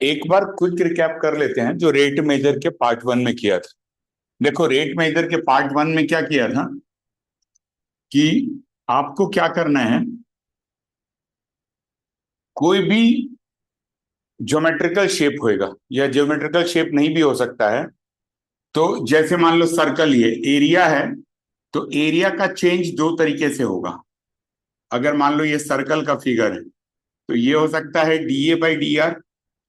एक बार quick recap कर लेते हैं जो रेट मेजर के पार्ट वन में किया था। देखो, रेट मेजर के पार्ट वन में क्या किया था कि आपको क्या करना है, कोई भी ज्योमेट्रिकल शेप होएगा या ज्योमेट्रिकल शेप नहीं भी हो सकता है। तो जैसे मान लो सर्कल, ये एरिया है, तो एरिया का चेंज दो तरीके से होगा। अगर मान लो ये सर्कल का फिगर है, तो ये हो सकता है dA/dr,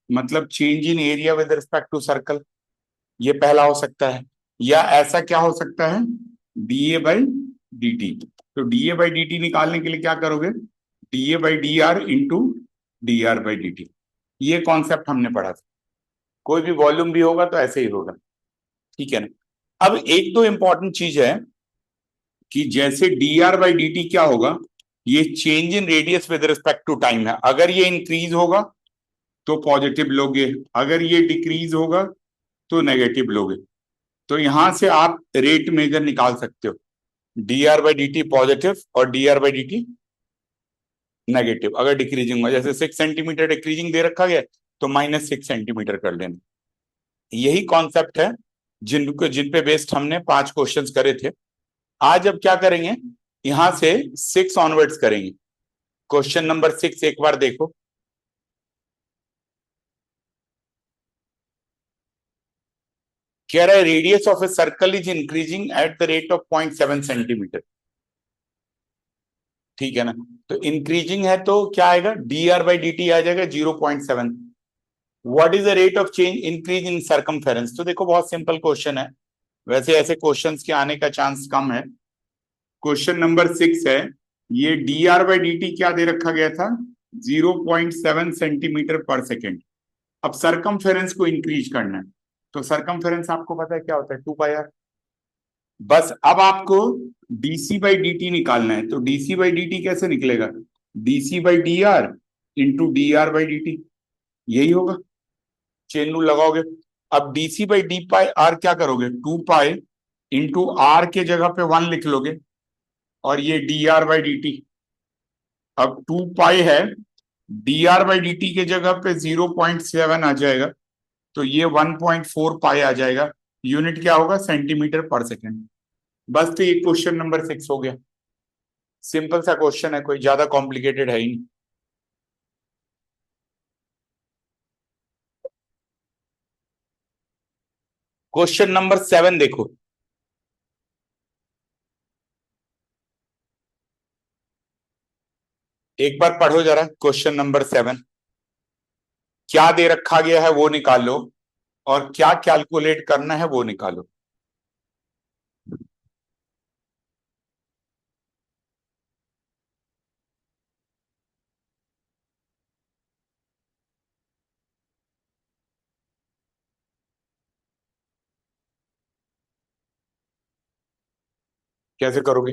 मतलब change in area with respect to circle, ये पहला हो सकता है। या ऐसा क्या हो सकता है, dA/dt। तो dA/dt निकालने के लिए क्या करोगे, dA/dr इंटू dr/dt। ये कॉन्सेप्ट हमने पढ़ा था। कोई भी वॉल्यूम भी होगा तो ऐसे ही होगा, ठीक है ना। अब एक तो इंपॉर्टेंट चीज है कि जैसे dr/dt क्या होगा, ये change in radius with respect to time है। अगर ये इंक्रीज होगा तो पॉजिटिव लोगे, अगर ये डिक्रीज होगा तो नेगेटिव लोगे। तो यहां से आप रेट मेजर निकाल सकते हो, dr/dt पॉजिटिव और dr/dt नेगेटिव। अगर डिक्रीजिंग हुआ, जैसे 6 सेंटीमीटर डिक्रीजिंग दे रखा गया, तो -6 सेंटीमीटर कर लेना। यही कॉन्सेप्ट है जिन पे बेस्ड हमने 5 क्वेश्चंस करे थे। आज अब क्या करेंगे, यहां से 6 ऑनवर्ड्स करेंगे। क्वेश्चन नंबर 6 एक बार देखो। कह रहा है radius of a circle is increasing at the rate of 0.7 centimetre, ठीक है ना। तो इंक्रीजिंग है तो क्या आएगा, dr/dt आ जाएगा 0.7। What is the rate of change increase in circumference. तो देखो, बहुत सिंपल क्वेश्चन है, वैसे ऐसे क्वेश्चंस के आने का चांस कम है। क्वेश्चन नंबर 6 है, ये dr/dt क्या दे रखा गया था, 0.7 सेंटीमीटर पर सेकेंड। अब सरकमफेरेंस को इंक्रीज करना है, तो सरकमफेरेंस आपको पता है क्या होता है, 2πr। बस अब आपको dc/dt निकालना है, तो dc/dt कैसे निकलेगा, dc/dr इंटू dr/dt, यही होगा। चेन रूल लगाओगे। अब dc/d/r क्या करोगे, 2π इंटू आर के जगह पे 1 लिख लोगे, और ये dr/dt। अब 2π है, dr/dt के जगह पे 0.7 आ जाएगा, तो ये 1.4π आ जाएगा। यूनिट क्या होगा, सेंटीमीटर पर सेकेंड। बस, तो ये क्वेश्चन नंबर 6 हो गया। सिंपल सा क्वेश्चन है, कोई ज्यादा कॉम्प्लिकेटेड है ही नहीं। क्वेश्चन नंबर 7 देखो। एक बार पढ़ो जरा क्वेश्चन नंबर 7। क्या दे रखा गया है वो निकालो, और क्या कैलकुलेट करना है वो निकालो। कैसे करोगे,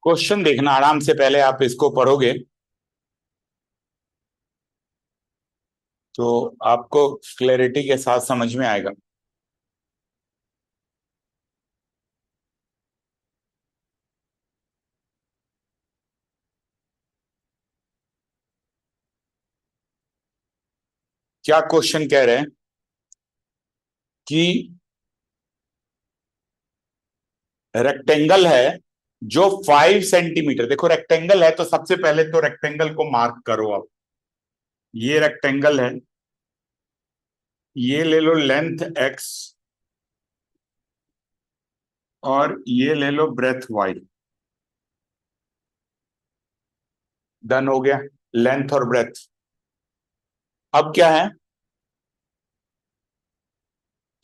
क्वेश्चन देखना आराम से, पहले आप इसको पढ़ोगे तो आपको क्लैरिटी के साथ समझ में आएगा। क्या क्वेश्चन कह रहे हैं कि रेक्टेंगल है जो 5 सेंटीमीटर, देखो रेक्टेंगल है तो सबसे पहले तो रेक्टेंगल को मार्क करो। अब ये रेक्टेंगल है, ये ले लो लेंथ x और ये ले लो ब्रेथ y। डन हो गया, लेंथ और ब्रेथ। अब क्या है,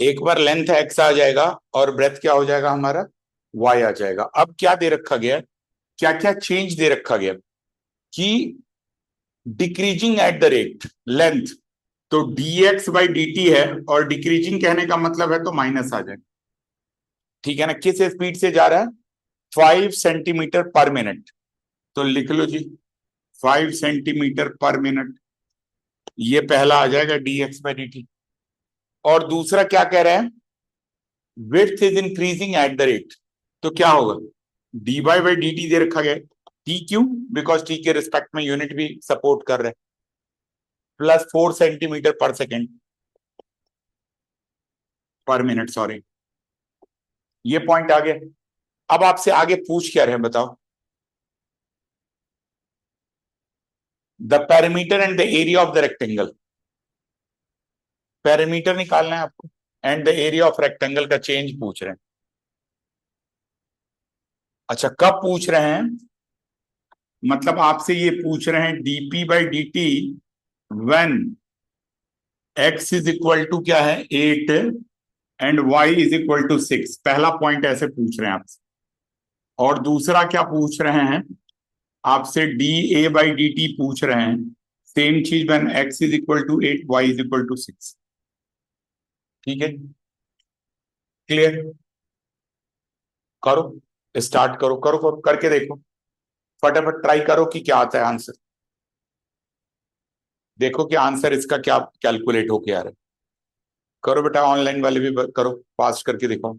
एक बार लेंथ x आ जाएगा और ब्रेथ क्या हो जाएगा हमारा, y आ जाएगा। अब क्या दे रखा गया, क्या क्या चेंज दे रखा गया कि decreasing eight the rate length, तो dx/dt है, और डिक्रीजिंग कहने का मतलब है तो माइनस आ जाए, ठीक है ना। किस स्पीड से जा रहा है, 5 सेंटीमीटर पर मिनट, तो लिख लो जी 5 सेंटीमीटर पर मिनट, ये पहला आ जाएगा dx बाई dt। और दूसरा क्या कह रहे हैं, width is increasing at the rate, तो क्या होगा, dy बाई dt दे रखा गया है, t क्यों, बिकॉज t के रिस्पेक्ट में यूनिट भी सपोर्ट कर रहे हैं, प्लस 4 सेंटीमीटर पर सेकेंड, पर मिनट सॉरी, ये पॉइंट आ गया। अब आपसे आगे पूछ क्या रहे हैं बताओ, the perimeter and the area of the rectangle, perimeter निकालना है आपको and the area of rectangle का चेंज पूछ रहे हैं। अच्छा कब पूछ रहे हैं, मतलब आपसे ये पूछ रहे हैं dp by dt when x is equal to क्या है 8 and y is equal to 6, पहला पॉइंट ऐसे पूछ रहे हैं आपसे। और दूसरा क्या पूछ रहे हैं आपसे, dA बाई dt पूछ रहे हैं, सेम चीज when x is equal to 8 y is equal to 6। ठीक है, क्लियर, करो, स्टार्ट करो, करो करो करके देखो, फटाफट ट्राई करो कि क्या आता है आंसर, देखो कि आंसर इसका क्या कैलकुलेट होके आ रहा है। करो बेटा, ऑनलाइन वाले भी करो, फास्ट करके देखो।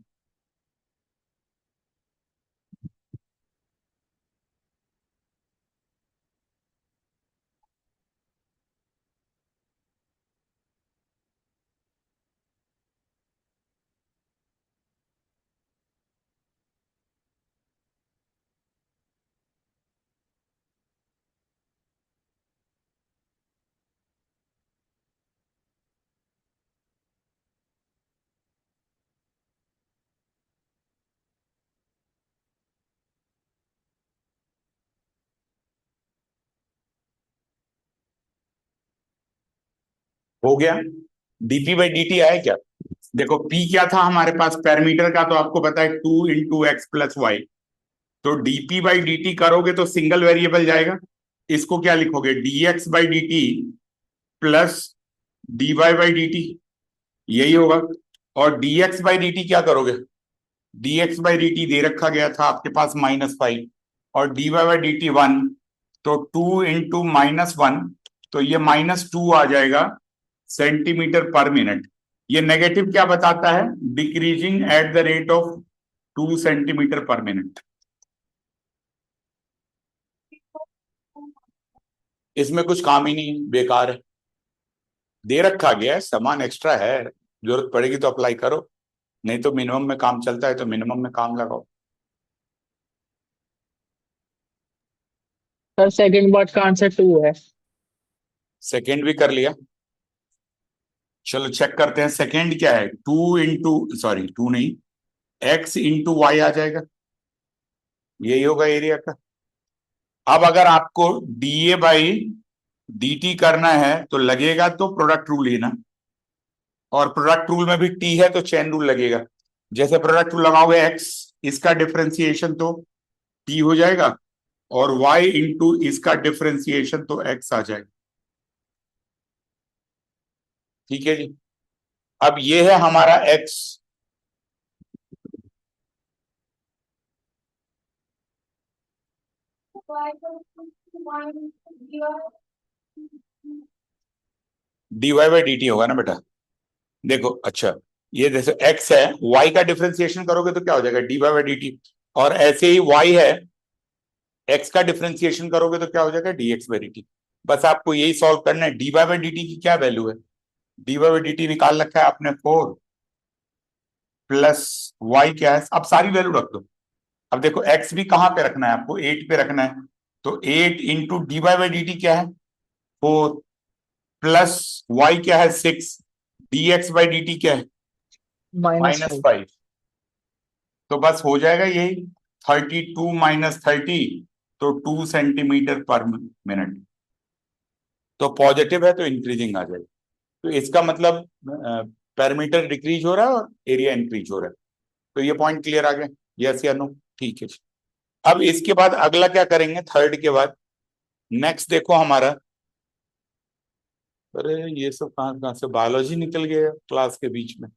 हो गया, dp बाई dt आया क्या, देखो p क्या था हमारे पास पैरामीटर का, तो आपको पता है 2 × x + y, तो dp बाई dt करोगे तो सिंगल वेरिएबल जाएगा, इसको क्या लिखोगे dx by dt plus dy by dt, यही होगा। और dx बाई dt क्या करोगे, dx बाई dt दे रखा गया था आपके पास -5 और dy बाई dt 1, तो 2 × -1, तो ये -2 आ जाएगा सेंटीमीटर पर मिनट। ये नेगेटिव क्या बताता है, decreasing eight the rate of 2 centimetre पर मिनट। इसमें कुछ काम ही नहीं, बेकार है, दे रखा गया है, सामान एक्स्ट्रा है, जरूरत पड़ेगी तो अप्लाई करो, नहीं तो मिनिमम में काम चलता है तो मिनिमम में काम लगाओ। सर सेकंड पार्ट का आंसर 2 है। सेकेंड भी कर लिया, चलो चेक करते हैं सेकेंड क्या है, 2 नहीं, x × y आ जाएगा, यही होगा एरिया का। अब अगर आपको dA बाई dt करना है तो लगेगा तो प्रोडक्ट रूल ही ना, और प्रोडक्ट रूल में भी t है तो चेन रूल लगेगा, जैसे प्रोडक्ट रूल लगाओगे x, इसका डिफरेंशिएशन तो t हो जाएगा, और y इसका डिफरेंशिएशन तो x आ जाएगा। ठीक है जी, अब ये है हमारा x, dy बाई dt होगा ना बेटा, देखो अच्छा, ये जैसे x है, y का डिफरेंशिएशन करोगे तो क्या हो जाएगा dy बाई dt, और ऐसे ही y है, x का डिफरेंशिएशन करोगे तो क्या हो जाएगा dx बाई dt। बस आपको यही सॉल्व करना है, dy बाई dt की क्या वैल्यू है, dy बाई dt निकाल रखा है आपने 4 प्लस y क्या है, अब सारी वैल्यू रख दो। अब देखो x भी कहां पे रखना है आपको, 8 पे रखना है, तो 8 × dy बाई dt क्या है 4 प्लस y क्या है 6, dx बाई dt क्या है -5। -5, तो बस हो जाएगा यही 32 - 30, तो 2 सेंटीमीटर पर मिनट, तो पॉजिटिव है तो इंक्रीजिंग आ जाएगा, तो इसका मतलब पैरामीटर डिक्रीज हो रहा है और एरिया इंक्रीज हो रहा है। तो ये पॉइंट क्लियर आ गया, यस या नो, ठीक है। अब इसके बाद अगला क्या करेंगे, थर्ड के बाद नेक्स्ट देखो हमारा, अरे ये सब कहाँ कहाँ से बायोलॉजी निकल गया क्लास के बीच में,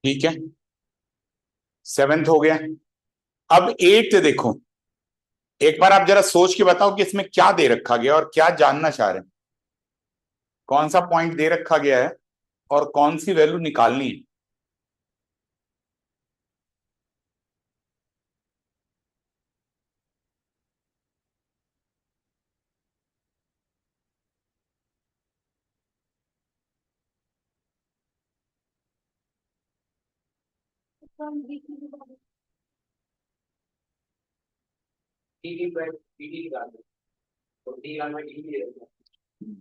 ठीक है, सेवेंथ हो गया। अब एट्थ देखो, एक बार आप जरा सोच के बताओ कि इसमें क्या दे रखा गया और क्या जानना चाह रहे हैं। कौन सा पॉइंट दे रखा गया है और कौन सी वैल्यू निकालनी है।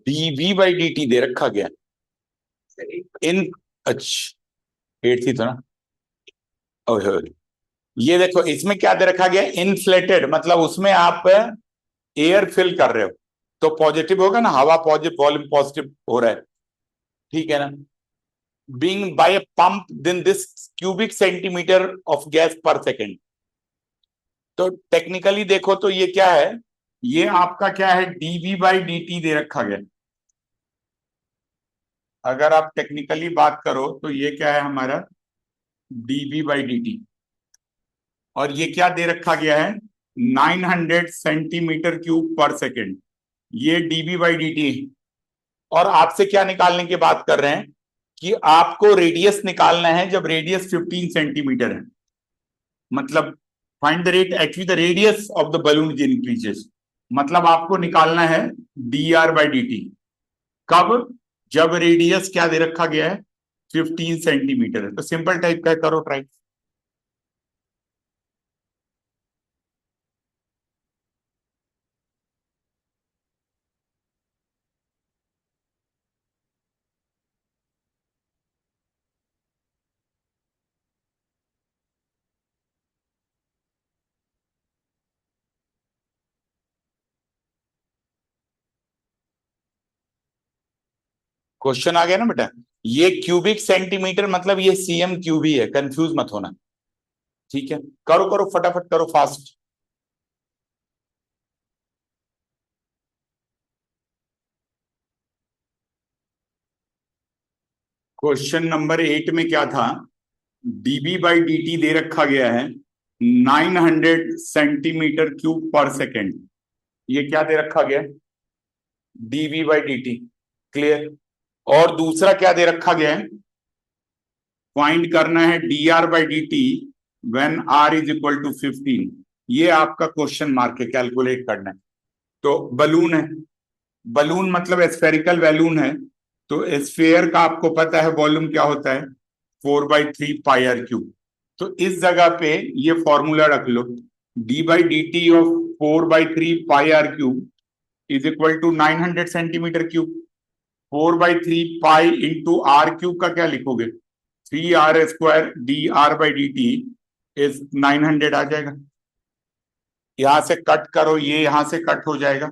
डीवी बाई डी टी दे रखा गया इन, अच्छा एट थी तो ना। ओए होए, ये देखो इसमें क्या दे रखा गया, इनफ्लेटेड, मतलब उसमें आप एयर फिल कर रहे हो तो पॉजिटिव होगा ना, हवा पॉजिटिव, वॉल्यूम पॉजिटिव हो रहा है, ठीक है ना। Being by a pump then this cubic centimetre of gas पर सेकेंड। तो टेक्निकली देखो तो ये क्या है, ये आपका क्या है, डीवी बाई डी टी दे रखा गया। अगर आप टेक्निकली बात करो तो ये क्या है हमारा, डीवी बाई डी टी। और ये क्या दे रखा गया है, 900 सेंटीमीटर क्यूब पर सेकेंड। ये डीवी बाई डी टी। और आपसे क्या निकालने की बात कर रहे हैं कि आपको रेडियस निकालना है, जब रेडियस 15 सेंटीमीटर है, मतलब find the rate actually the radius of the balloon increases, मतलब आपको निकालना है d are by D T. कब, जब रेडियस क्या दे रखा गया है, 15 सेंटीमीटर है। तो सिंपल टाइप का करो ट्राई। क्वेश्चन आ गया ना बेटा, ये क्यूबिक सेंटीमीटर मतलब ये सीएम क्यूब ही है, कंफ्यूज मत होना। ठीक है, करो करो फटाफट करो फास्ट। क्वेश्चन नंबर 8 में क्या था, डीबी बाई डी दे रखा गया है 900 सेंटीमीटर क्यूब पर सेकेंड। ये क्या दे रखा गया, dv by D t. Clear. और दूसरा क्या दे रखा गया है, फाइंड करना है d are by D t when r is equal to 15। ये आपका क्वेश्चन मार्क है, कैलकुलेट करना है। तो बलून है, बलून मतलब स्फेरिकल बैलून है, तो स्फेयर का आपको पता है वॉल्यूम क्या होता है, 4/3 पाई आर क्यूब। तो इस जगह पे ये फॉर्मूला रख लो, D by D T of 4/3 pi R cube is equal to 900 centimetre cube. 4/3 pi into R cube का क्या लिखोगे, 3r² D are by D T is 900 आ जाएगा। यहां से कट करो, ये यहां से कट हो जाएगा।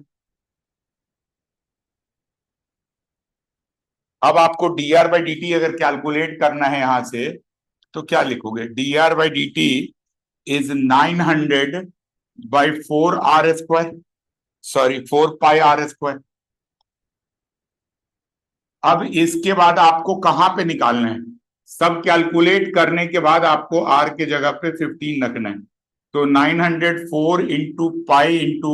अब आपको D R by D T अगर कैलकुलेट करना है यहां से, तो क्या लिखोगे, D R by D T is 900/4r², sorry 4 pi r²। अब इसके बाद आपको कहां पे निकालना है, सब कैलकुलेट करने के बाद आपको आर के जगह पे 15 रखना है। तो 904 इंटू पाई इंटू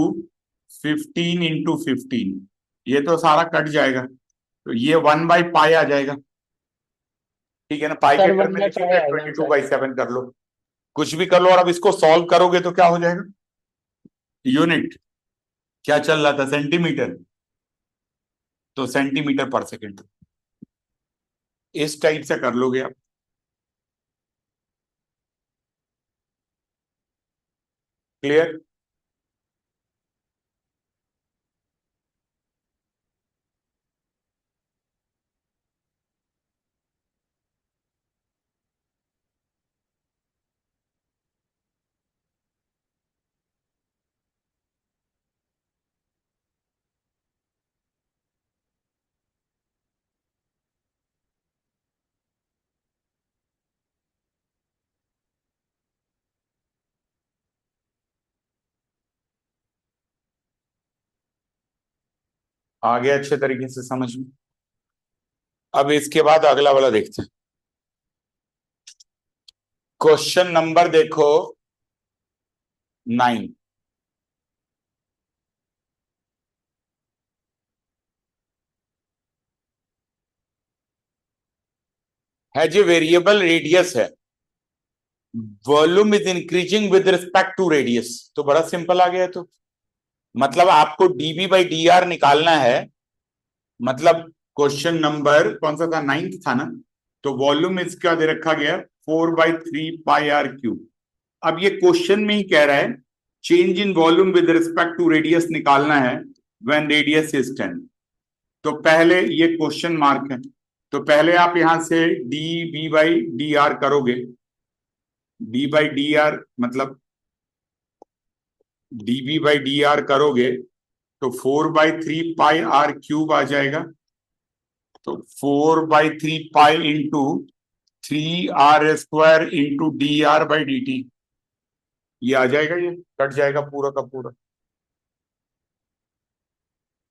15 इंटू 15, ये तो सारा कट जाएगा, तो ये 1/पाई आ जाएगा। ठीक है ना, पाई के सर टर्म वन में बाय लिखिएगा, फाइव आएगा 22/7 कर लो, कुछ भी कर लो। और अब इसको सॉल्व करोगे तो क्या हो जाएगा, यूनिट क्या चल रहा था, सेंटीमीटर, तो सेंटीमीटर पर सेकेंड। इस टाइप से कर लोगे आप। क्लियर। आ गया अच्छे तरीके से समझ में। अब इसके बाद अगला वाला देखते हैं। क्वेश्चन नंबर देखो 9। है जो वेरिएबल रेडियस है, volume is increasing with respect to radius. तो बड़ा सिंपल आ गया। तो मतलब आपको डीबी बाई डी आर निकालना है। मतलब क्वेश्चन नंबर कौन सा था, 9th था ना। तो वॉल्यूम इसका दे रखा गया 4/3 पाई r क्यूब। अब ये क्वेश्चन में ही कह रहा है change in volume with respect to radius निकालना है व्हेन रेडियस इज 10। तो पहले ये क्वेश्चन मार्क है, तो पहले आप यहां से d b by d r करोगे। डी बाई डी आर मतलब डीबी बाई डी आर करोगे तो 4/3 पाई r क्यूब आ जाएगा। तो 4/3 pi into 3r² into dr/dt, ये आ जाएगा, ये कट जाएगा पूरा का पूरा।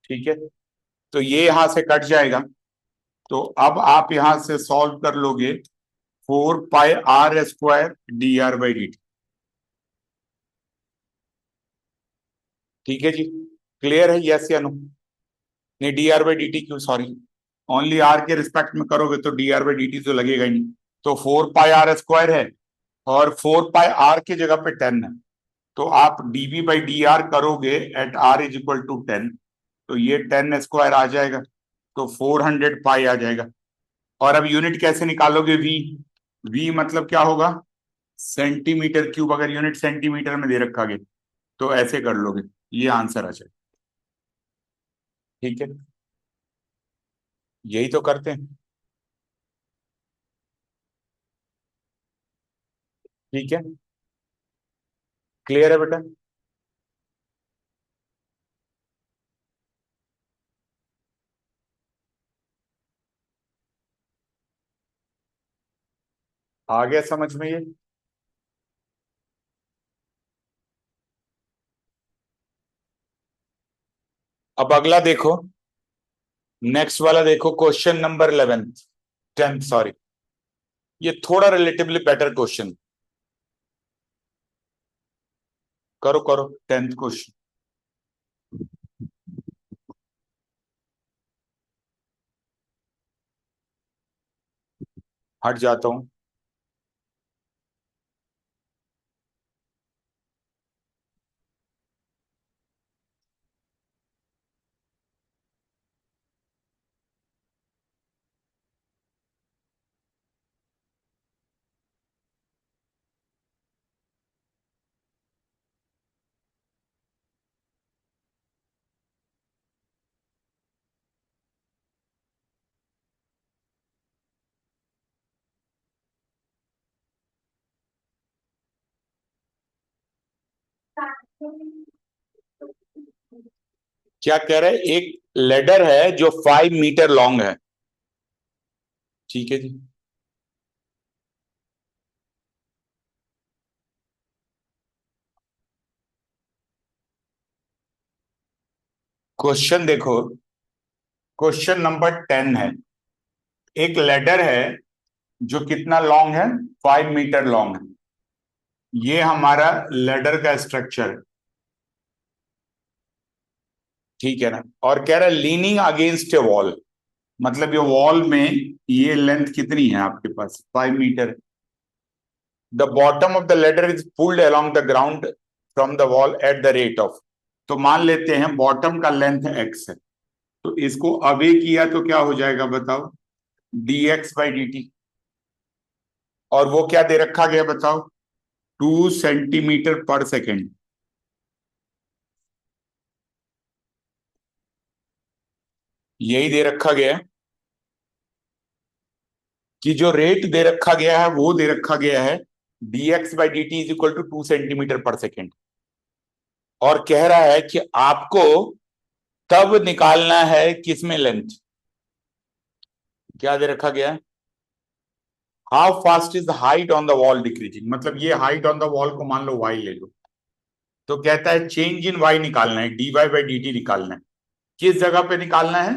ठीक है, तो ये यहां से कट जाएगा। तो अब आप यहां से सॉल्व कर लोगे 4πr² dr/dt। ठीक है जी, क्लियर है, यस या नो? नहीं, dr/dt क्यों, सॉरी, ओनली r के रिस्पेक्ट में करोगे तो dr/dt तो लगेगा ही नहीं। तो 4πr² है और 4πr की जगह पे 10 है। तो आप db बाई डी आर करोगे at r is equal to 10, तो ये 10² आ जाएगा, तो 400 पाई आ जाएगा। और अब यूनिट कैसे निकालोगे, v मतलब क्या होगा, सेंटीमीटर क्यूब। अगर यूनिट सेंटीमीटर में दे रखा गया तो ऐसे कर लोगे, ये आंसर आ जाएगा। ठीक है, यही तो करते हैं। ठीक है, क्लियर है बेटा? आ गया समझ में ये? अब अगला देखो, नेक्स्ट वाला देखो, question number 11th 10th sorry, ये थोड़ा रिलेटिवली बेटर क्वेश्चन। करो करो 10th क्वेश्चन। हट जाता हूं। क्या कह रहे हैं, एक लेडर है जो 5 मीटर लॉन्ग है। ठीक है जी, क्वेश्चन देखो, क्वेश्चन नंबर 10 है। एक लेडर है जो कितना लॉन्ग है, 5 मीटर लॉन्ग है। ये हमारा लेडर का स्ट्रक्चर है। ठीक है ना, और कह रहा है लीनिंग अगेंस्ट ए वॉल, मतलब ये वॉल में ये लेंथ कितनी है आपके पास, 5 metre. The bottom of the ladder is pulled along the ground from the wall at the rate of. तो मान लेते हैं बॉटम का लेंथ x है, तो इसको अवे किया तो क्या हो जाएगा बताओ, dx/dt। और वो क्या दे रखा गया बताओ, 2 सेंटीमीटर पर सेकेंड। यही दे रखा गया है कि जो रेट दे रखा गया है वो दे रखा गया है dx/dt is equal to 2 centimetre पर सेकेंड। और कह रहा है कि आपको तब निकालना है किसमें लेंथ, क्या दे रखा गया है, how fast is the height on the wall decreasing. मतलब ये हाइट ऑन द वॉल को मान लो y ले लो, तो कहता है चेंज इन y निकालना है, dy/dt निकालना है। किस जगह पे निकालना है,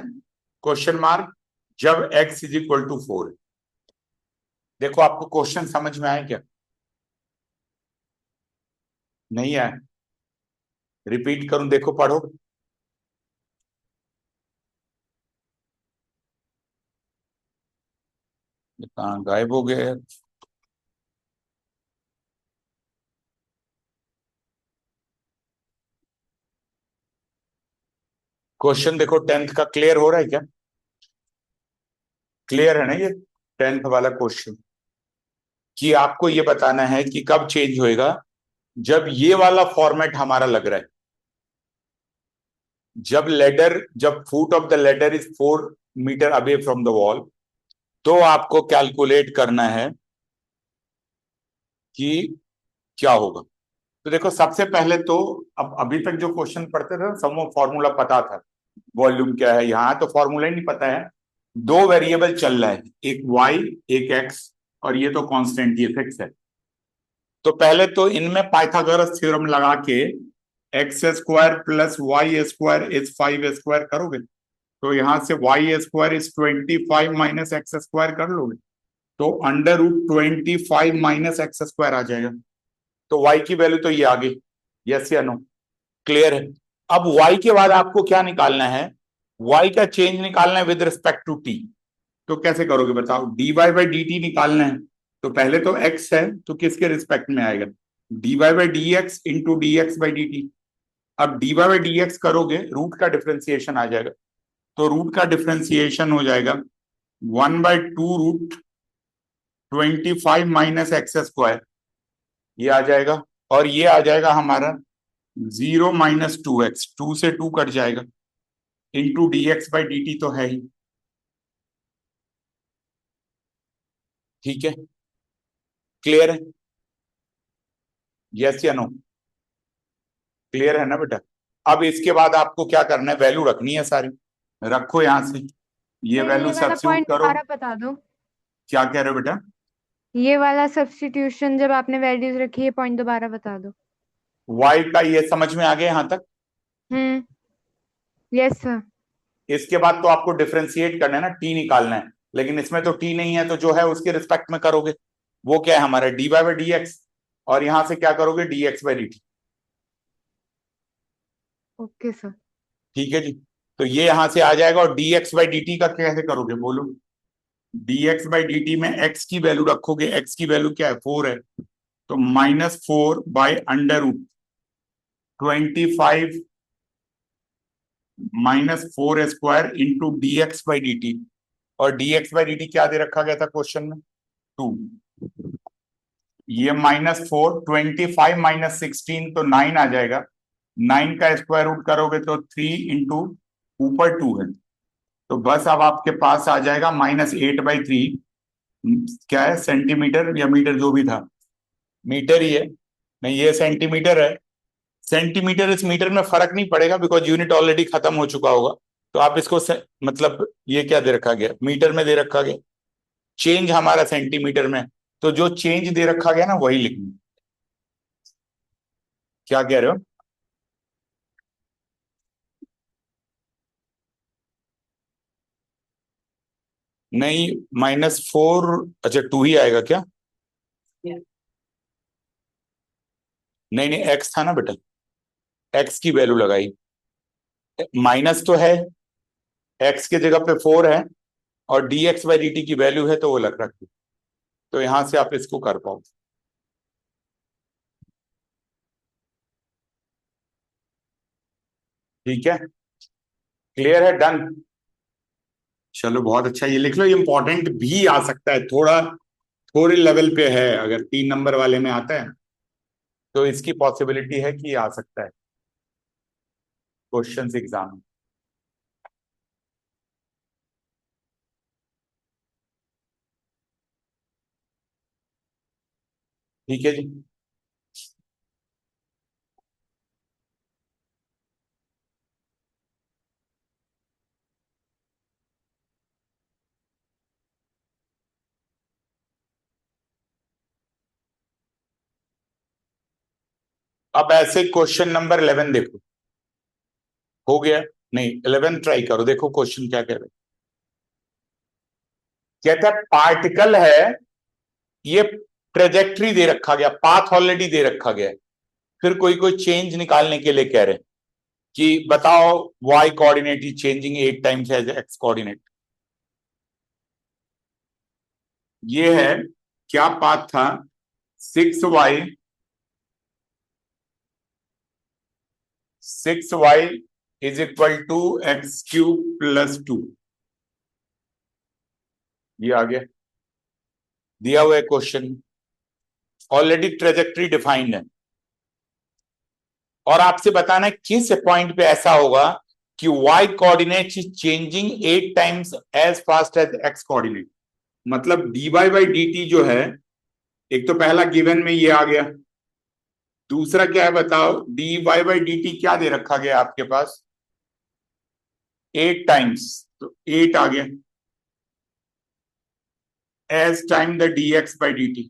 क्वेश्चन मार्क, जब x इज इक्वल टू 4। देखो आपको क्वेश्चन समझ में आया क्या? नहीं आया? रिपीट करूं, देखो पढ़ो। ये कहाँ गायब हो गए? क्वेश्चन देखो, 10th का क्लियर हो रहा है क्या? क्लियर है ना ये 10th वाला क्वेश्चन? कि आपको ये बताना है कि कब चेंज होएगा, जब ये वाला फॉर्मेट हमारा लग रहा है, जब foot of the ladder is 4 metre away from the wall, तो आपको कैलकुलेट करना है कि क्या होगा। तो देखो, सबसे पहले तो अब अभी तक जो क्वेश्चन पढ़ते थे सब वो फॉर्मूला पता था, वॉल्यूम क्या है, यहाँ तो फॉर्मूला ही नहीं पता है। दो वेरिएबल चल रहा है, एक वाई एक एक्स, और ये तो कांस्टेंट, ये फिक्स है। तो पहले तो इनमें पाइथागोरस थ्योरम लगा के X square plus Y square is 5 square करोगे, तो यहां से Y square is 25 minus X square कर लोगे, तो under root 25 minus X square आ जाएगा। तो y की वैल्यू तो ये आ गई, यस या नो? क्लियर है? अब y के बाद आपको क्या निकालना है? y का चेंज निकालना है विद रिस्पेक्ट टू t। तो कैसे करोगे बताओ? dy बाई डी टी निकालना है, तो पहले तो x है तो किसके रिस्पेक्ट में आएगा? dy by d x into D x by D T. अब dy बाई डी एक्स करोगे, रूट का डिफ्रेंसिएशन आ जाएगा, तो रूट का डिफ्रेंसिएशन हो जाएगा 1/2 रूट 25 माइनस एक्स स्क्वायर, ये आ जाएगा। और ये आ जाएगा हमारा 0 - 2x, 2 से 2 कट जाएगा, into D x by D T तो है ही। ठीक है, क्लियर है? यस या नो? क्लियर है ना बेटा? अब इसके बाद आपको क्या करना है, वैल्यू रखनी है सारी, रखो यहां से, ये सर वैल्यू ये वाला सब्स्टिट्यूट पॉइंट करो। दोबारा बता दो। क्या कह रहे हो बेटा? ये वाला सब्स्टिट्यूशन जब आपने वैल्यूज रखी है, पॉइंट दोबारा बता दो। वाई का ये समझ में आ गया यहां तक? हम्म। Yes sir. इसके बाद तो आपको डिफ्रेंशिएट करना है ना, टी निकालना है, लेकिन इसमें तो टी नहीं है, तो जो है उसके रिस्पेक्ट में करोगे। वो क्या है हमारा? D Y by d x, और यहां से क्या करोगे? D x by D t. Okay sir. ठीक है जी, तो ये यहां से आ जाएगा। और D x by D T का कैसे करोगे बोलो? D x by D T में एक्स की वैल्यू रखोगे, एक्स की वैल्यू क्या है? 4 है, तो -4/√25 -4 square into D x by D T. और D x by D T क्या दे रखा गया था क्वेश्चन में? 2। ये -4, 25 -16 तो 9 आ जाएगा, 9 का स्क्वायर रूट करोगे तो 3 इंटू ऊपर 2 है, तो बस अब आपके पास आ जाएगा -8/3। क्या है, सेंटीमीटर या मीटर, जो भी था, मीटर ही है। नहीं, ये सेंटीमीटर है। सेंटीमीटर इस मीटर में फर्क नहीं पड़ेगा, बिकॉज यूनिट ऑलरेडी खत्म हो चुका होगा। तो आप इसको मतलब ये क्या दे रखा गया? मीटर में दे रखा गया, चेंज हमारा सेंटीमीटर में, तो जो चेंज दे रखा गया ना वही लिखना। क्या कह रहे हो? नहीं, -4, अच्छा 2 ही आएगा क्या? नहीं नहीं, एक्स था ना बेटा, एक्स की वैल्यू लगाई, माइनस तो है, एक्स की जगह पे 4 है, और D x by D T की वैल्यू है तो वो लग रखी, तो यहां से आप इसको कर पाओ। ठीक है, क्लियर है? डन? चलो बहुत अच्छा, ये लिख लो, ये इंपॉर्टेंट भी आ सकता है, थोड़ा थोड़े लेवल पे है, अगर 3 नंबर वाले में आता है तो इसकी पॉसिबिलिटी है कि आ सकता है क्वेश्चंस एग्जाम में। ठीक है जी। अब ऐसे क्वेश्चन नंबर 11 देखो, हो गया? नहीं, 11 ट्राई करो, देखो क्वेश्चन क्या कह रहे हैं। कहता है पार्टिकल है, ये ट्रेजेक्ट्री दे रखा गया, पाथ ऑलरेडी दे रखा गया है, फिर कोई कोई चेंज निकालने के लिए कह रहे हैं कि बताओ y coordinate is changing 8 times as x coordinate. ये है, क्या पाथ था, 6y is equal to x cube plus 2। ये आ गया, दिया हुआ है क्वेश्चन, ऑलरेडी ट्रेजेक्टरी डिफाइंड है, और आपसे बताना है किस पॉइंट पे ऐसा होगा कि y coordinate is changing 8 times as fast as x coordinate. मतलब dy बाई dt जो है, एक तो पहला गिवन में ये आ गया, दूसरा क्या है बताओ, dy बाई dt क्या दे रखा गया आपके पास, 8 टाइम्स, तो 8 आ गया as time the dx by dt।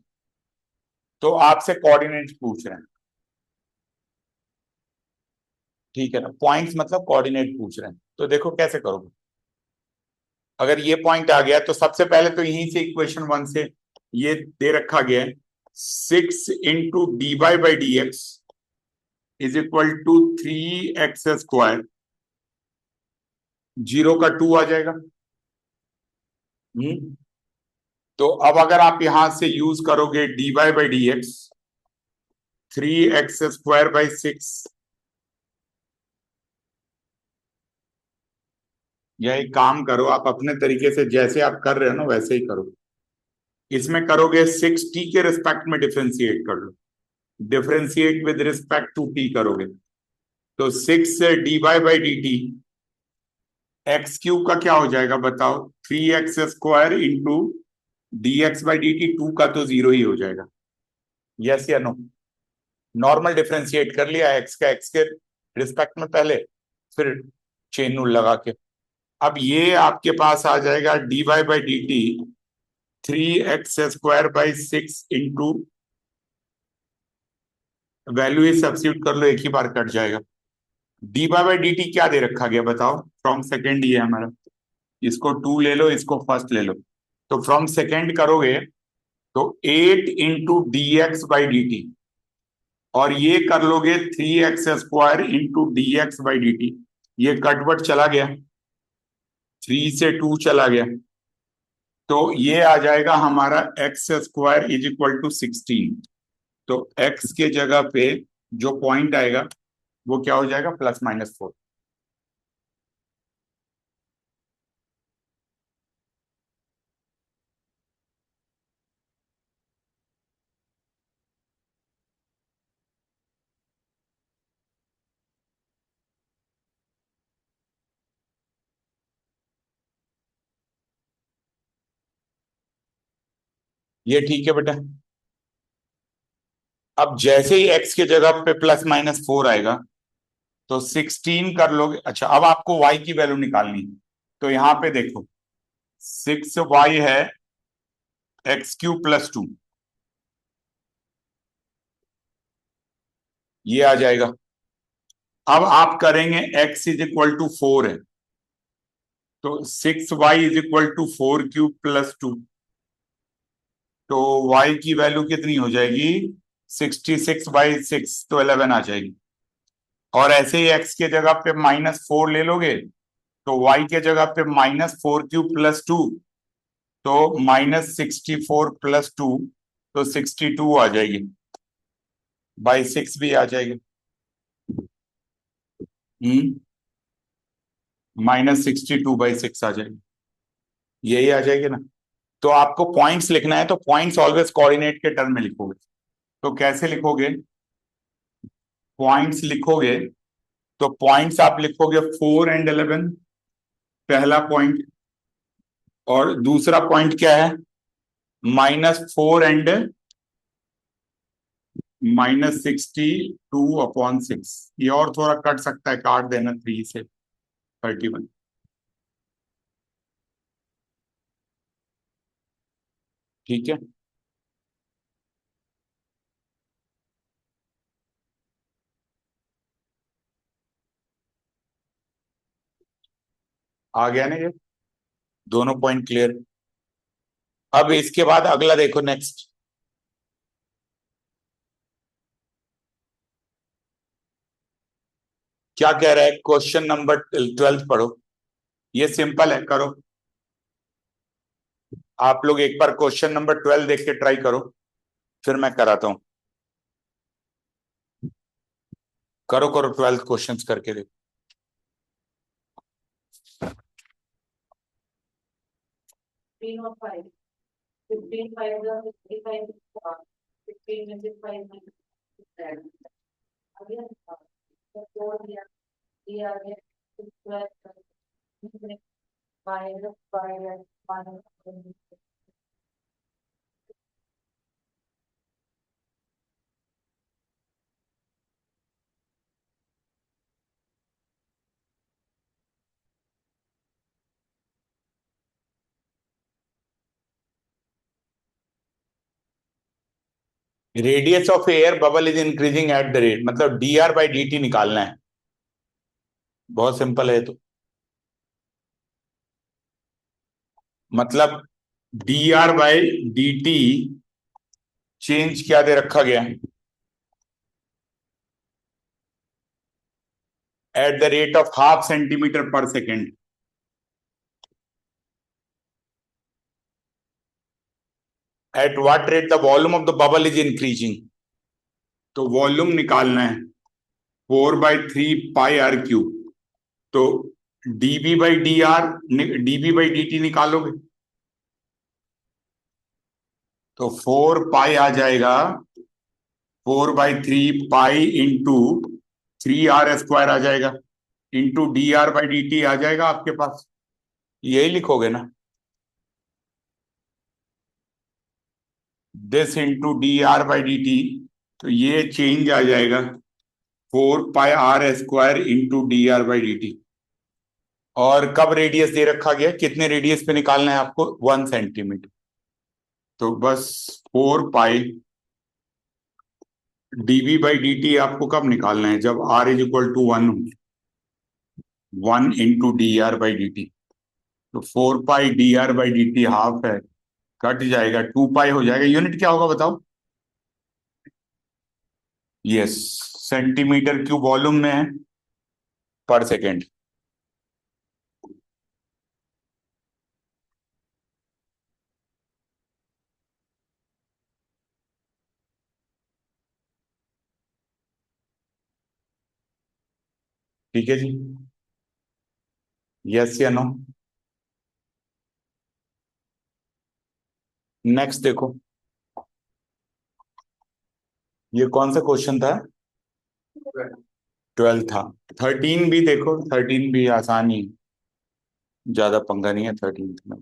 तो आपसे कोऑर्डिनेट पूछ रहे हैं, ठीक है ना, पॉइंट्स मतलब कोऑर्डिनेट पूछ रहे हैं। तो देखो कैसे करोगे, अगर ये पॉइंट आ गया तो सबसे पहले तो यहीं से इक्वेशन 1 से ये दे रखा गया है, 6 into d Y by d x is equal to 3x square, 0 का 2 आ जाएगा। तो अब अगर आप यहां से यूज करोगे d Y by d x, 3x square by 6, या एक काम करो आप अपने तरीके से, जैसे आप कर रहे हो ना वैसे ही करो, इसमें करोगे 6t के रिस्पेक्ट में डिफरेंशिएट कर लो, differentiate with respect to t करोगे तो 6 से D Y by D T, X cube का क्या हो जाएगा बताओ, 3x square into D x by D T, 2 का तो 0 ही हो जाएगा, यस या नो। नॉर्मल डिफरेंशिएट कर लिया एक्स का एक्स के रिस्पेक्ट में पहले, फिर चेन रूल लगा के, अब ये आपके पास आ जाएगा d Y by D t 3x square by 6 into, value ही सब्स्टिट्यूट कर लो, एक ही बार कट जाएगा। D Y by D T क्या दे रखा गया बताओ, फ्रॉम सेकेंड ये हमारा, इसको 2 ले लो, इसको फर्स्ट ले लो, तो फ्रॉम सेकेंड करोगे तो 8 into D x by D T, और ये कर लोगे 3x square into D x by D T, ये कटवट चला गया, 3 से 2 चला गया, तो ये आ जाएगा हमारा x square is equal to 16। तो x के जगह पे जो पॉइंट आएगा वो क्या हो जाएगा, +-4। ये ठीक है बेटा। अब जैसे ही x के जगह पे +-4 आएगा तो 16 कर लोगे। अच्छा, अब आपको y की वैल्यू निकालनी है, तो यहां पे देखो 6y है एक्स क्यूब प्लस 2, ये आ जाएगा। अब आप करेंगे x इज इक्वल टू 4 है, तो 6y is equal to 4 cube plus 2, तो y की वैल्यू कितनी हो जाएगी, 66/6, तो 11 आ जाएगी। और ऐसे ही x के जगह पे -4 ले लोगे तो y के जगह पे -4 क्यूब प्लस 2, तो -64 प्लस 2, तो 62 आ जाएगी, बाई 6 भी आ जाएगी, -62/6 आ जाएगी, यही आ जाएगी ना। तो आपको पॉइंट्स लिखना है, तो पॉइंट्स ऑलवेज कोऑर्डिनेट के टर्म में लिखोगे। तो कैसे लिखोगे, पॉइंट्स लिखोगे तो पॉइंट्स आप लिखोगे 4 एंड 11, पहला पॉइंट, और दूसरा पॉइंट क्या है, -4 एंड -62/6। ये और थोड़ा कट सकता है, काट देना 3 से 31, ठीक है। आ गया ना ये, दोनों पॉइंट क्लियर। अब इसके बाद अगला देखो, नेक्स्ट क्या कह रहा है? क्वेश्चन नंबर 12 पढ़ो, ये सिंपल है, करो आप लोग एक बार क्वेश्चन नंबर 12 देख के ट्राई करो, फिर मैं कराता हूं। करो करो 12 क्वेश्चंस करके देखो। 15 or 5. 15 5 are 55 15 into 5 minus 10. Again, the 4 here, here again, 12, minus 5 and 1. Radius of air bubble is increasing at the rate, मतलब dr बाई dt निकालना है। बहुत सिंपल है तो, मतलब dr बाई dt चेंज क्या दे रखा गया है? At the rate of 0.5 centimetre पर second. At what rate the volume of the bubble is increasing, तो वॉल्यूम निकालना है 4/3 πr³ तो dB/dt निकालोगे तो 4 पाई आ जाएगा, 4/3 पाई इंटू 3r² आ जाएगा, इंटू dr/dt आ जाएगा आपके पास, यही लिखोगे ना, दिस इंटू dr/dt, तो ये चेंज आ जाएगा 4 πr² इंटू dr/dt। और कब रेडियस दे रखा गया, कितने रेडियस पे निकालना है आपको? 1 सेंटीमीटर, तो बस 4 पाई dB/dt आपको कब निकालना है? जब r इज इक्वल टू 1 हो, 1 इंटू dr/dt, तो 4 पाई dr/dt हाफ है, कट जाएगा, 2 पाई हो जाएगा। यूनिट क्या होगा बताओ? यस, सेंटीमीटर क्यूब वॉल्यूम में है पर सेकेंड। ठीक है जी, यस या नो? नेक्स्ट देखो, ये कौन सा क्वेश्चन था? 12 था। 13 भी देखो, 13 भी आसान ही, ज्यादा पंगा नहीं है 13 में।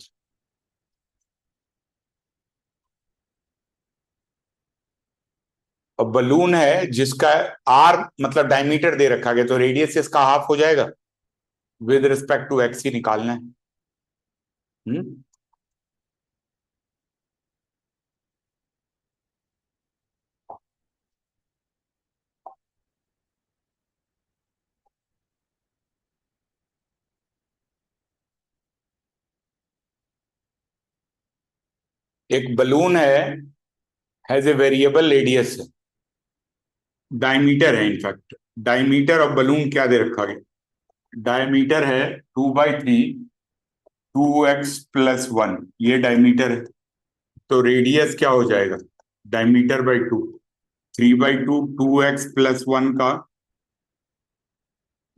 अब बलून है जिसका आर मतलब डायमीटर दे रखा गया, तो रेडियस इसका हाफ हो जाएगा, विद रिस्पेक्ट टू एक्स ही निकालना है। एक balloon has a variable radius, diameter है, इनफैक्ट डायमीटर ऑफ बलून क्या दे रखा गया? डायमीटर है 2/3 2x+1, ये डायमीटर है, तो रेडियस क्या हो जाएगा? डायमीटर बाई 2, 3/2 2x+1 का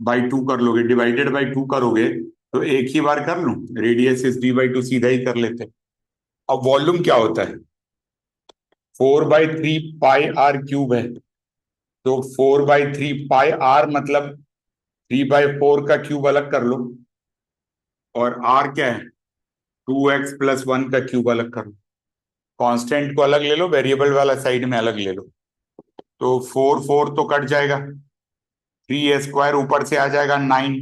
बाई 2 कर लोगे, डिवाइडेड बाई 2 करोगे तो एक ही बार कर लूं, रेडियस इज d/2 सीधा ही कर लेते। अब वॉल्यूम क्या होता है? 4/3 πr³ है, तो 4/3 πr मतलब 3/4 का क्यूब अलग कर लो, और r क्या है? 2x+1 का क्यूब अलग कर लो, कांस्टेंट को अलग ले लो, वेरिएबल वाला साइड में अलग ले लो, तो 4 तो कट जाएगा, 3a² ऊपर से आ जाएगा 9,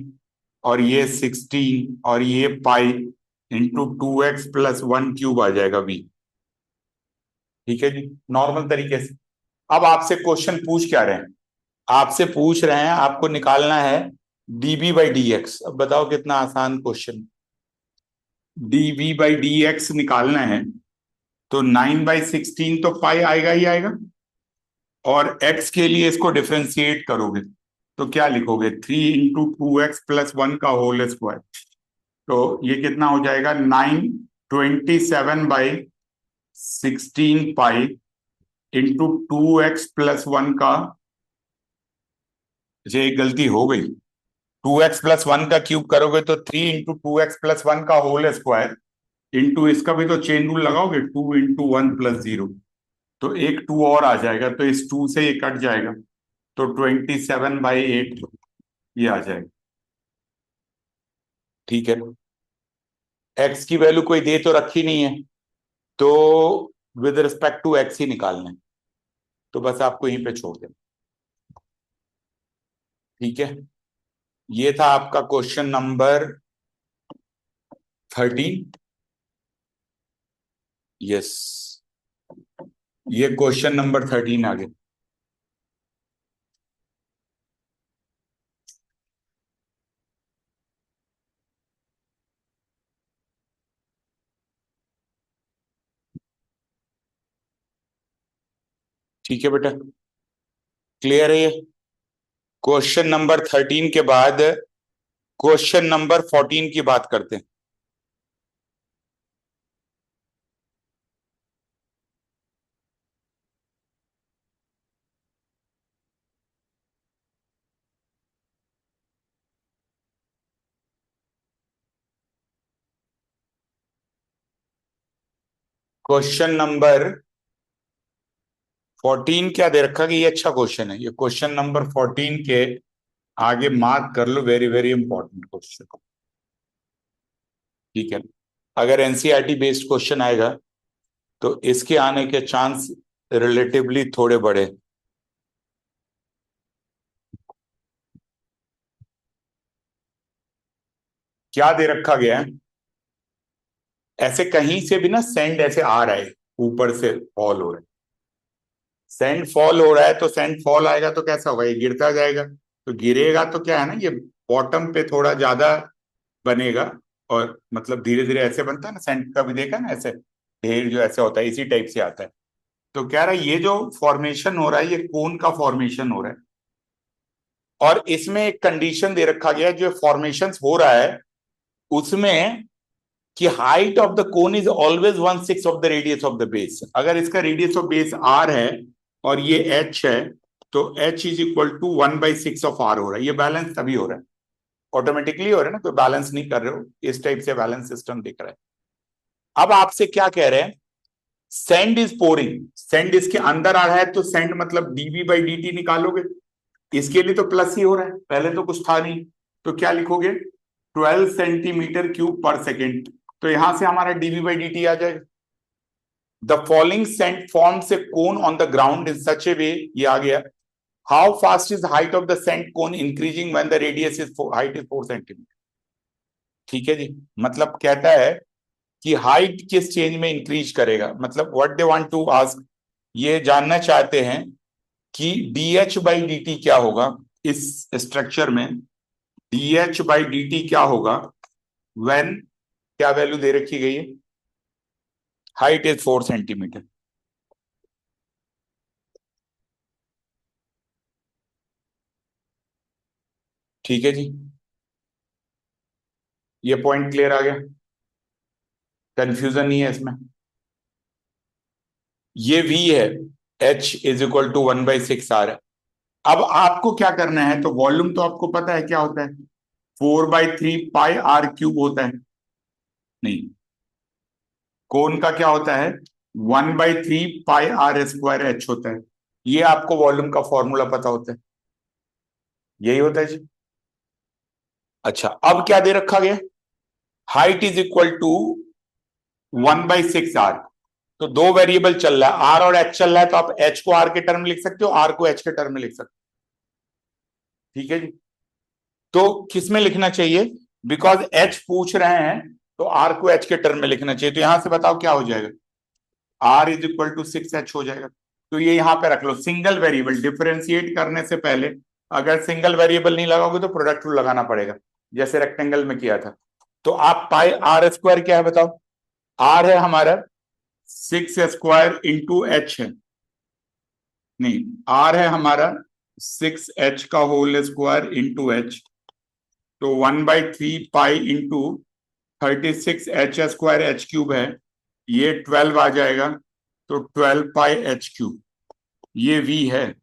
और ये 16, और ये पाई इंटू 2x+1³ आ जाएगा v। ठीक है जी, नॉर्मल तरीके से। अब आपसे क्वेश्चन पूछ क्या रहे हैं? आपसे पूछ रहे हैं आपको निकालना है dB/dx। अब बताओ कितना आसान क्वेश्चन। dB/dx निकालना है तो 9/16 तो पाई आएगा ही आएगा, और x के लिए इसको डिफरेंशिएट करोगे तो क्या लिखोगे, 3 × 2x + 1 का होल स्क्वायर। तो ये कितना हो जाएगा, 927/16 इंटू 2x + 1 का, ये एक गलती हो गई, 2x + 1 का क्यूब करोगे तो 3 × 2x + 1 का होल स्क्वायर इंटू इसका भी तो चेन रूल लगाओगे, 2 × 1 + 0, तो एक 2 और आ जाएगा, तो इस 2 से ये कट जाएगा, तो 27/8 ये आ जाएगा। ठीक है, x की वैल्यू कोई दे तो रखी नहीं है, तो विद रिस्पेक्ट टू x ही निकालना है, तो बस आपको यहीं पे छोड़ देना। ठीक है, ये था आपका क्वेश्चन नंबर 13। यस, ये क्वेश्चन नंबर 13 आ गया। ठीक है बेटा, क्लियर है ये। क्वेश्चन नंबर 13 के बाद क्वेश्चन नंबर 14 की बात करते हैं। क्वेश्चन नंबर 14 क्या दे रखा कि ये अच्छा क्वेश्चन है, ये क्वेश्चन नंबर 14 के आगे मार्क कर लो, वेरी वेरी इंपॉर्टेंट क्वेश्चन। ठीक है, अगर एनसीईआरटी बेस्ड क्वेश्चन आएगा तो इसके आने के चांस रिलेटिवली थोड़े बड़े। क्या दे रखा गया है, ऐसे कहीं से भी ना सेंड ऐसे आ रहा है, ऊपर से फॉल हो रहा है, सेंड फॉल हो रहा है, तो सेंड फॉल आएगा तो कैसा होगा, ये गिरता जाएगा, तो गिरेगा तो क्या है ना, ये बॉटम पे थोड़ा ज्यादा बनेगा, और मतलब धीरे धीरे ऐसे बनता है ना, सेंड का भी देखा ना, ऐसे ढेर जो ऐसे होता है, इसी टाइप से आता है। तो कह रहा है ये जो फॉर्मेशन हो रहा है, ये कोन का फॉर्मेशन हो रहा है, और इसमें एक कंडीशन दे रखा गया है, जो फॉर्मेशन हो रहा है उसमें कि height of the cone is always 1/6 of the radius of the base. अगर इसका रेडियस ऑफ बेस r है और ये h है, तो h is equal to 1/6 of r हो रहा है। ये बैलेंस तभी हो रहा है, ऑटोमेटिकली हो रहा है ना, कोई बैलेंस नहीं कर रहे हो, इस टाइप से बैलेंस सिस्टम दिख रहा है। अब आपसे क्या कह रहे हैं, सेंड इज पोरिंग, सेंड इसके अंदर आ रहा है, तो सेंड मतलब dv/dt निकालोगे, इसके लिए तो प्लस ही हो रहा है, पहले तो कुछ था नहीं, तो क्या लिखोगे, 12 cm3/s, तो यहां से हमारा dv/dt आ जाएगा। The following sand forms a cone on the ground in such a way, ये आ गया, how fast is height of the sand cone increasing when the radius is height is 4 cm। ठीक है जी, मतलब कहता है कि हाइट किस चेंज में इंक्रीज करेगा, मतलब what they want to ask, ये जानना चाहते हैं कि dh/dt क्या होगा इस स्ट्रक्चर में, dh/dt क्या होगा व्हेन, क्या वैल्यू दे रखी गई है, हाइट इज 4 cm। ठीक है जी, ये पॉइंट क्लियर आ गया, कंफ्यूजन नहीं है इसमें। ये v है, h is equal to 1/6 r है। अब आपको क्या करना है, तो वॉल्यूम तो आपको पता है क्या होता है, 4/3 πr³ होता है, नहीं, कोन का क्या होता है, 1/3 πr² होता है। ये आपको वॉल्यूम का फॉर्मूला पता होता है, यही होता है जी। अच्छा, अब क्या दे रखा गया, height is equal to 1/6 r, तो दो वेरिएबल चल रहा है, r और h चल रहा है, तो आप h को r के टर्म में लिख सकते हो, r को h के टर्म में लिख सकते हो। ठीक है जी, तो किस में लिखना चाहिए, बिकॉज h पूछ रहे हैं तो r को h के टर्म में लिखना चाहिए, तो यहां से बताओ क्या हो जाएगा, r is equal to 6h हो जाएगा। तो ये यहां पे रख लो, सिंगल वेरिएबल डिफरेंशिएट करने से पहले अगर सिंगल वेरिएबल नहीं लगाओगे तो प्रोडक्ट रूल लगाना पड़ेगा, जैसे रेक्टेंगल में किया था। तो आप पाई r² क्या है बताओ, r है हमारा 6² इंटू h है, नहीं, r है हमारा 6h का होल स्क्वायर इंटू एच, तो 1/3 पाई इंटू 36h² h³ है, ये 12 आ जाएगा, तो 12 पाई h³, ये v है।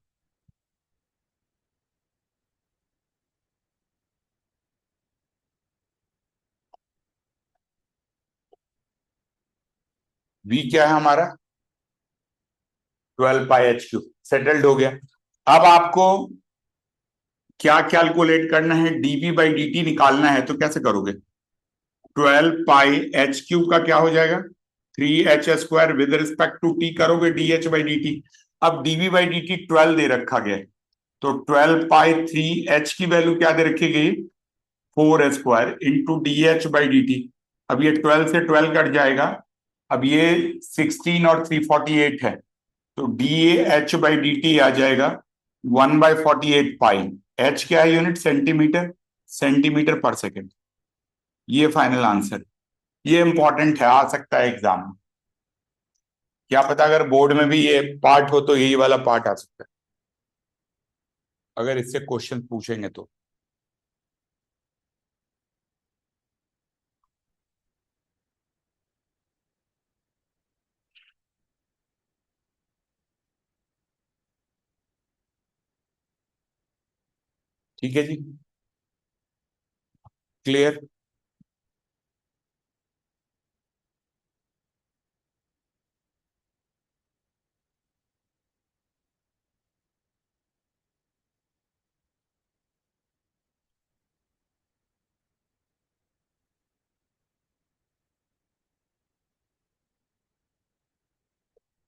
v क्या है हमारा? 12 पाई h³, सेटल्ड हो गया। अब आपको क्या कैलकुलेट करना है? dv/dt निकालना है, तो कैसे करोगे? 12 पाई h³ का क्या हो जाएगा? 3h² with respect to t करोगे dh/dt। अब dv/dt 12 दे रखा गया है, तो 12 पाई 3h की वैल्यू क्या दे रखी गई? 4h² into dh/dt। अब ये 12 से 12 कट जाएगा, अब ये 16 और 348 है, तो dh/dt आ जाएगा 1/48 पाई। h क्या है यूनिट? सेंटीमीटर, सेंटीमीटर पर सेकेंड। ये फाइनल आंसर, ये इंपॉर्टेंट है, आ सकता है एग्जाम में। क्या पता अगर बोर्ड में भी ये पार्ट हो तो यही वाला पार्ट आ सकता है, अगर इससे क्वेश्चन पूछेंगे तो। ठीक है जी, क्लियर।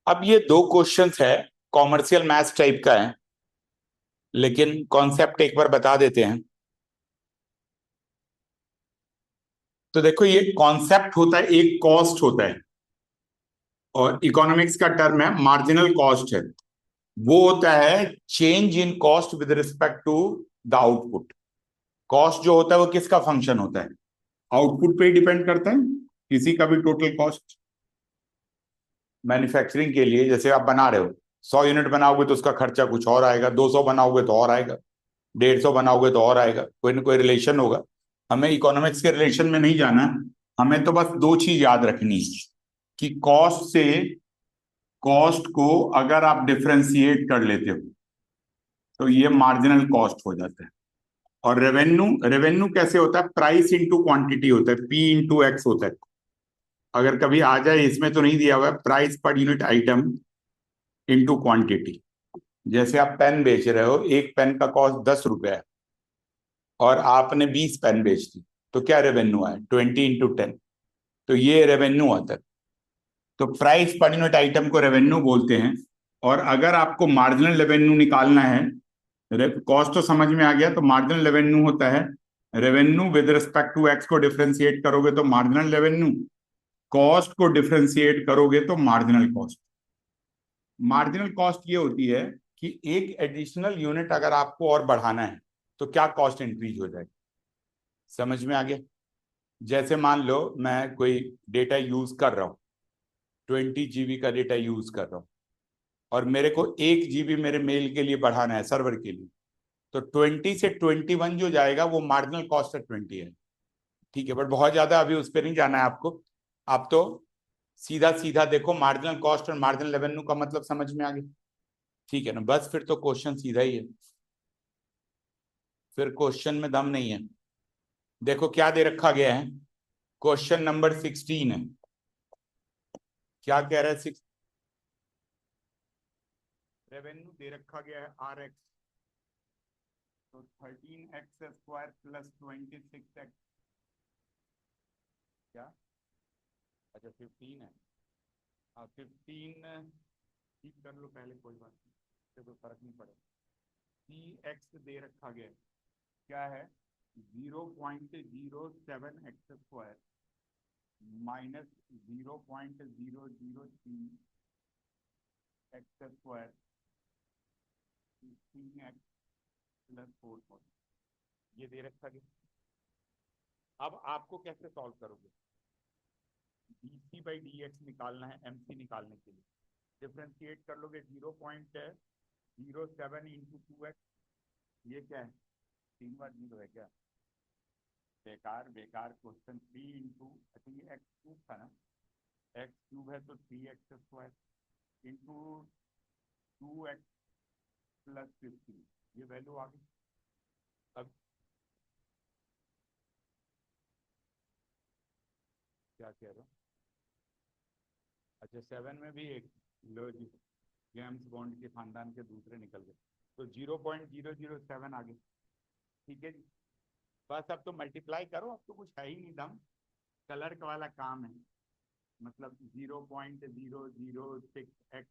अब ये दो क्वेश्चंस है, कॉमर्शियल मैथ्स टाइप का है, लेकिन कॉन्सेप्ट एक बार बता देते हैं। तो देखो, ये कॉन्सेप्ट होता है, एक कॉस्ट होता है, और इकोनॉमिक्स का टर्म है मार्जिनल कॉस्ट है। वो होता है change in cost with respect to the output. Cost जो होता है वो किसका फंक्शन होता है? आउटपुट पे ही डिपेंड करता है, किसी का भी टोटल कॉस्ट। मैन्युफैक्चरिंग के लिए जैसे आप बना रहे हो, 100 यूनिट बनाओगे तो उसका खर्चा कुछ और आएगा, 200 बनाओगे तो और आएगा, 150 बनाओगे तो और आएगा, कोई ना कोई रिलेशन होगा। हमें इकोनॉमिक्स के रिलेशन में नहीं जाना, हमें तो बस दो चीज याद रखनी है कि कॉस्ट से, कॉस्ट को अगर आप डिफ्रेंशिएट कर लेते हो तो ये मार्जिनल कॉस्ट हो जाता है। और रेवेन्यू, रेवेन्यू कैसे होता है? प्राइस इंटू क्वांटिटी होता है, पी इंटू एक्स होता है। अगर कभी आ जाए, इसमें तो नहीं दिया हुआ है, price per unit item into quantity. जैसे आप पेन बेच रहे हो, एक पेन का कॉस्ट 10 रुपए है और आपने 20 पेन बेच दी, तो क्या रेवेन्यू आया? 20 × 10, तो ये रेवेन्यू आता है। तो प्राइस पर यूनिट आइटम को रेवेन्यू बोलते हैं। और अगर आपको मार्जिनल रेवेन्यू निकालना है, कॉस्ट तो समझ में आ गया, तो मार्जिनल रेवेन्यू होता है revenue with respect to x को डिफरेंशिएट करोगे तो मार्जिनल रेवेन्यू, कॉस्ट को डिफरेंशिएट करोगे तो मार्जिनल कॉस्ट। मार्जिनल कॉस्ट ये होती है कि एक एडिशनल यूनिट अगर आपको और बढ़ाना है तो क्या कॉस्ट इंक्रीज हो जाएगी। समझ में आ गया? जैसे मान लो मैं कोई डेटा यूज कर रहा हूँ, 20 GB का डेटा यूज कर रहा हूँ, और मेरे को 1 GB मेरे मेल के लिए बढ़ाना है, सर्वर के लिए, तो 20 से 21 जो जाएगा वो मार्जिनल कॉस्ट है 20 है। ठीक है, बट बहुत ज्यादा अभी उस पर नहीं जाना है आपको। आप तो सीधा सीधा देखो, मार्जिनल कॉस्ट और मार्जिनल रेवेन्यू का मतलब समझ में आ गया। ठीक है ना, बस फिर तो क्वेश्चन सीधा ही है, फिर क्वेश्चन में दम नहीं है। देखो क्या दे रखा गया है, क्वेश्चन नंबर 16 है। क्या कह रहा है? रेवेन्यू दे रखा गया है RX, तो 13x² प्लस 26x, क्या? अच्छा 15 है। हाँ 15 ठीक कर लो पहले, कोई बात नहीं, इससे कोई फर्क नहीं पड़ेगा। CX दे रखा गया है, क्या है? 0.07x² minus 0.003x², 16x plus 4, ये दे रखा गया। अब आपको कैसे सॉल्व करोगे? dc/dx निकालना है mc निकालने के लिए। डिफ्रेंशिएट कर लोगे 0.07 × 2x ये क्या है, 3 बार 0 है क्या, बेकार बेकार क्वेश्चन। 3 इंटू एक्स क्यूब था ना, एक्स क्यूब है तो 3x² इंटू 2x प्लस 15, ये वैल्यू आ गई। अब क्या कह रहे हो, अच्छा 7 में भी एक, लो जी, जेम्स बॉन्ड के खानदान के दूसरे निकल गए, तो 0.007 आ गए। ठीक है जी, बस अब तो मल्टीप्लाई करो, अब तो कुछ है ही नहीं दम, कलर वाला काम है, मतलब 0.006x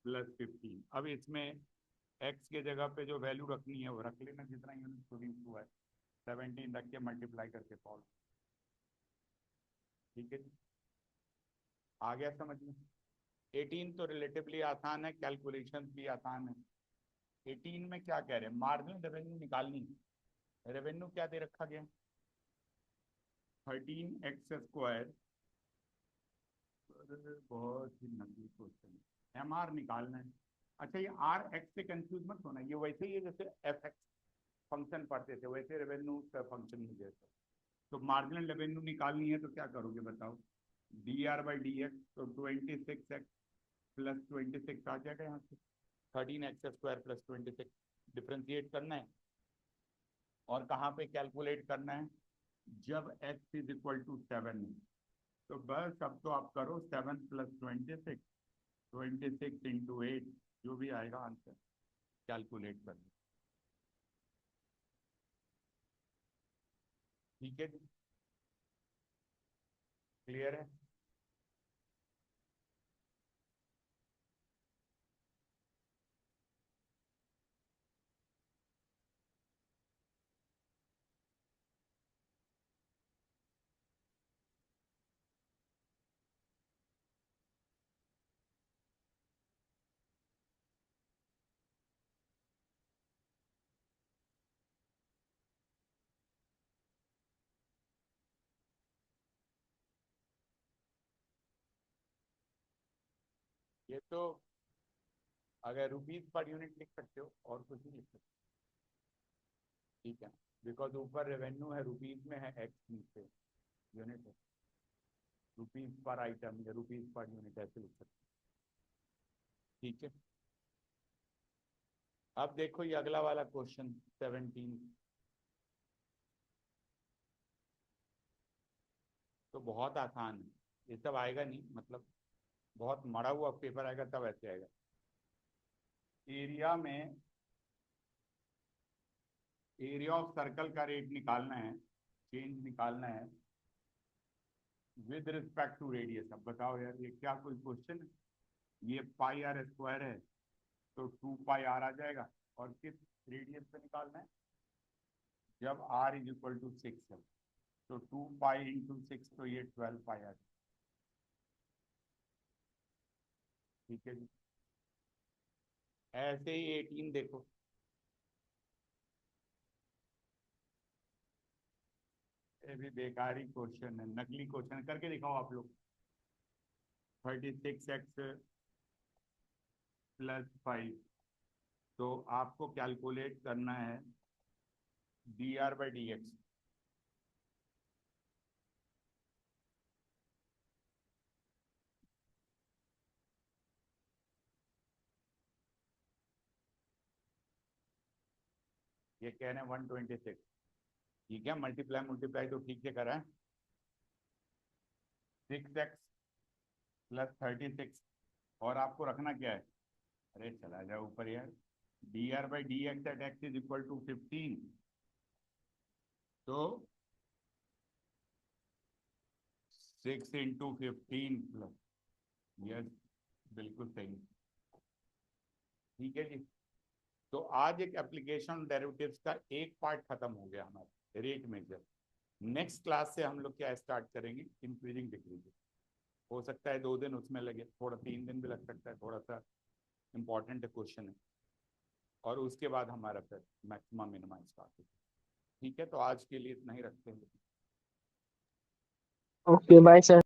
प्लस 15। अब इसमें x के जगह पे जो वैल्यू रखनी है वो रख लेना, जितना यूनिट प्रोड्यूस हुआ है 17 रख के मल्टीप्लाई करके सॉल्व। ठीक है जी, आ गया समझ में। 18 तो रिलेटिवली आसान है, कैलकुलेशन भी आसान है। 18 में क्या कह रहे हैं, मार्जिनल रेवेन्यू निकालनी है। रेवेन्यू क्या दे रखा गया, 13x², बहुत ही नकली क्वेश्चन है, MR निकालना है। अच्छा ये RX से कंफ्यूज मत होना, ये वैसे ही है जैसे FX फंक्शन पढ़ते थे, वैसे रेवेन्यू का फंक्शन ही जैसा। तो मार्जिनल रेवेन्यू निकालनी है तो क्या करोगे बताओ, dr/dx, तो 26x प्लस 26 आ जाएगा यहाँ से, 13x² प्लस 26 डिफ्रेंशिएट करना है, और कहाँ पे कैलकुलेट करना है, जब x इज इक्वल टू 7 है। तो बस अब तो आप करो 7 प्लस 26, 26 इंटू 8, जो भी आएगा आंसर कैलकुलेट कर लो। ठीक है जी, क्लियर है। ये तो अगर रुपीज पर यूनिट लिख सकते हो और कुछ नहीं लिख सकते, ठीक है, बिकॉज ऊपर रेवेन्यू है, रुपीज में है, एक्स नीचे यूनिट है, रुपीज पर आइटम या रुपीज पर यूनिट ऐसे लिख सकते। ठीक है, अब देखो ये अगला वाला क्वेश्चन 17, तो बहुत आसान है, ये सब आएगा नहीं, मतलब बहुत मरा हुआ पेपर आएगा तब ऐसे आएगा। एरिया में, एरिया ऑफ सर्कल का रेट निकालना है, चेंज निकालना है विद रिस्पेक्ट टू रेडियस। अब बताओ यार ये क्या कोई क्वेश्चन है, ये πr² है तो 2πr आ जाएगा, और किस रेडियस पे निकालना है, जब r इज इक्वल टू 6 है, तो 2π इंटू 6, तो ये 12π आ जाएगा। ठीक है जी, ऐसे ही 18 देखो, ये भी बेकारी क्वेश्चन है, नकली क्वेश्चन करके दिखाओ आप लोग। 36x प्लस 5, तो आपको कैलकुलेट करना है dr/dx। ये कह रहे हैं 126, ठीक है, मल्टीप्लाई मल्टीप्लाई तो ठीक से करा है, 6x प्लस 36, और आपको रखना क्या है, अरे चला जाओ ऊपर यार, dr/dx at x is equal to 15, तो 6 इंटू 15 प्लस, यस बिल्कुल सही। ठीक है जी, तो आज एक एप्लीकेशन डेरिवेटिव्स का एक पार्ट खत्म हो गया हमारा, रेट मेजर। नेक्स्ट क्लास से हम लोग क्या स्टार्ट करेंगे, इंक्रीजिंग डिक्रीजिंग। हो सकता है 2 दिन उसमें लगे, थोड़ा 3 दिन भी लग सकता है, थोड़ा सा इंपॉर्टेंट क्वेश्चन है, और उसके बाद हमारा फिर मैक्सिमम मिनिमम स्टार्ट होगा। ठीक है, तो आज के लिए इतना ही रखते हैं। Okay, bye, sir.